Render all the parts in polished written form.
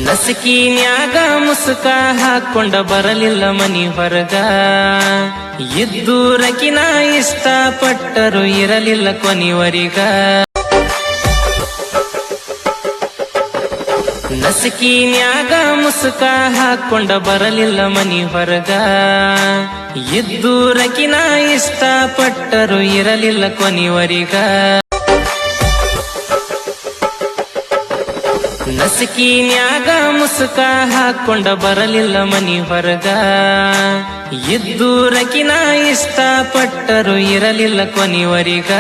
ನಸಕಿನ್ಯಾಗ ಮುಸುಕ ಹಾಕೊಂಡ ಬರಲಿಲ್ಲ ಮನಿ ಹೊರಗ. ಇದ್ದೂರಕಿನ ಇಷ್ಟಪಟ್ಟರು ಇರಲಿಲ್ಲ ಕೊನಿವರಿಗ. ನಸಕಿನ್ಯಾಗ ಮುಸುಕ ಹಾಕೊಂಡ ಬರಲಿಲ್ಲ ಮನಿ ಹೊರಗ. ಇದ್ದೂರಕಿನ ಇಷ್ಟಪಟ್ಟರು ಇರಲಿಲ್ಲ ಕೊನಿವರಿಗ. ನಸಕಿನ್ಯಾಗ ಮುಸುಕ ಹಾಕೊಂಡ ಬರಲಿಲ್ಲ ಮನಿ ಹೊರಗ. ಇದ್ದೂರಕಿನ ಇಷ್ಟಪಟ್ಟರು ಇರಲಿಲ್ಲ ಕೊನಿವರಿಗ.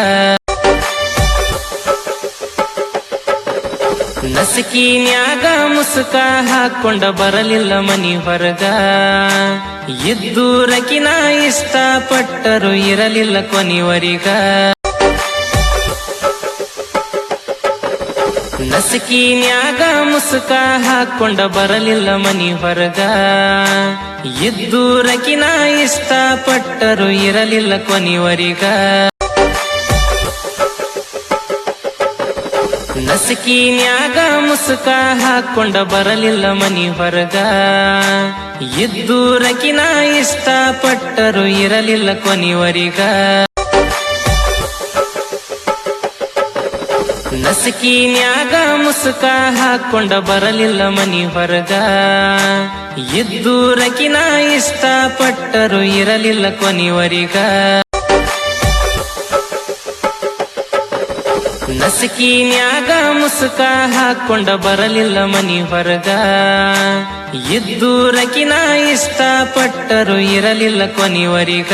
ನಸಕಿನ್ಯಾಗ ಮುಸುಕ ಹಾಕೊಂಡ ಬರಲಿಲ್ಲ ಮನಿ ಹೊರಗ. ಇದ್ದೂರಕಿನ ಇಷ್ಟಪಟ್ಟರು ಇರಲಿಲ್ಲ ಕೊನಿವರಿಗ. ನಸಕಿನ್ಯಾಗ ಮುಸುಕ ಹಾಕೊಂಡ ಬರಲಿಲ್ಲ ಮನಿ ಹೊರಗ. ಇದ್ದೂರಕಿನ ಇಷ್ಟಪಟ್ಟರು ಇರಲಿಲ್ಲ ಕೊನಿವರಿಗ. ನಸಕಿನ್ಯಾಗ ಮುಸುಕ ಹಾಕೊಂಡ ಬರಲಿಲ್ಲ ಮನಿ ಹೊರಗ. ಇದ್ದೂರಕಿನ ಇಷ್ಟಪಟ್ಟರು ಇರಲಿಲ್ಲ ಕೊನಿವರಿಗ. ನಸಕಿನ್ಯಾಗ ಮುಸುಕ ಹಾಕೊಂಡ ಬರಲಿಲ್ಲ ಮನಿ ಹೊರಗ. ಇದ್ದೂರಕಿನ ಇಷ್ಟಪಟ್ಟರು ಇರಲಿಲ್ಲ ಕೊನಿವರಿಗ. ನಸಕಿನ್ಯಾಗ ಮುಸುಕ ಹಾಕೊಂಡ ಬರಲಿಲ್ಲ ಮನಿ ಹೊರಗ. ಇದ್ದೂರಕಿನ ಇಷ್ಟಪಟ್ಟರು ಇರಲಿಲ್ಲ ಕೊನಿವರಿಗ.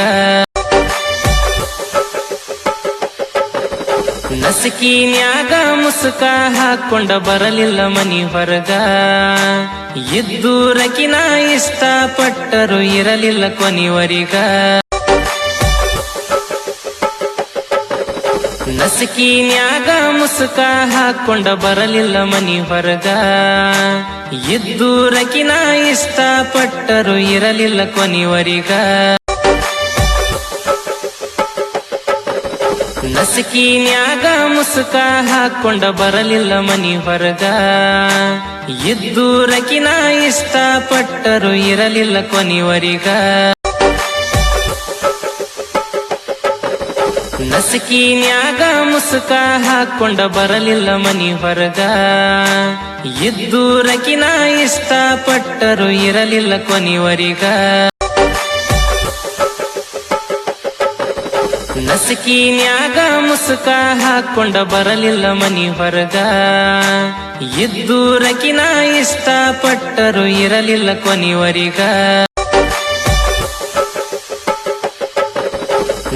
ನಸಕಿನ್ಯಾಗ ಮುಸುಕ ಹಾಕೊಂಡ ಬರಲಿಲ್ಲ ಮನಿ ಹೊರಗ. ಇದ್ದೂರಕಿನ ಇಷ್ಟಪಟ್ಟರು ಇರಲಿಲ್ಲ ಕೊನಿವರಿಗ. ನಸಕಿನ್ಯಾಗ ಮುಸುಕ ಹಾಕೊಂಡ ಬರಲಿಲ್ಲ ಮನಿ ಹೊರಗ. ಇದ್ದೂರಕಿನ ಇಷ್ಟಪಟ್ಟರು ಇರಲಿಲ್ಲ ಕೊನಿವರಿಗ. ನಸಕಿನ್ಯಾಗ ಮುಸುಕ ಹಾಕೊಂಡ ಬರಲಿಲ್ಲ ಮನಿ ಹೊರಗ. ಇದ್ದೂರಕಿನ ಇಷ್ಟಪಟ್ಟರು ಇರಲಿಲ್ಲ ಕೊನಿವರಿಗ. ನಸಕಿನ್ಯಾಗ ಮುಸುಕ ಹಾಕೊಂಡ ಬರಲಿಲ್ಲ ಮನಿ ಹೊರಗ. ಇದ್ದೂರಕಿನ ಇಷ್ಟಪಟ್ಟರು ಇರಲಿಲ್ಲ ಕೊನಿವರಿಗ. ನಸಕಿನ್ಯಾಗ ಮುಸುಕ ಹಾಕೊಂಡ ಬರಲಿಲ್ಲ ಮನಿ ಹೊರಗ. ಇದ್ದೂರಕಿನ ಇಷ್ಟಪಟ್ಟರು ಇರಲಿಲ್ಲ ಕೊನಿವರಿಗ.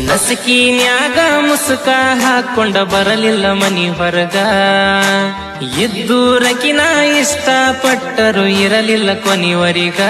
ನಸಕಿನ್ಯಾಗ ಮುಸುಕ ಹಾಕೊಂಡ ಬರಲಿಲ್ಲ ಮನಿ ಹೊರಗ. ಇದ್ದೂರಕಿನ ಇಷ್ಟಪಟ್ಟರು ಇರಲಿಲ್ಲ ಕೊನಿವರಿಗ.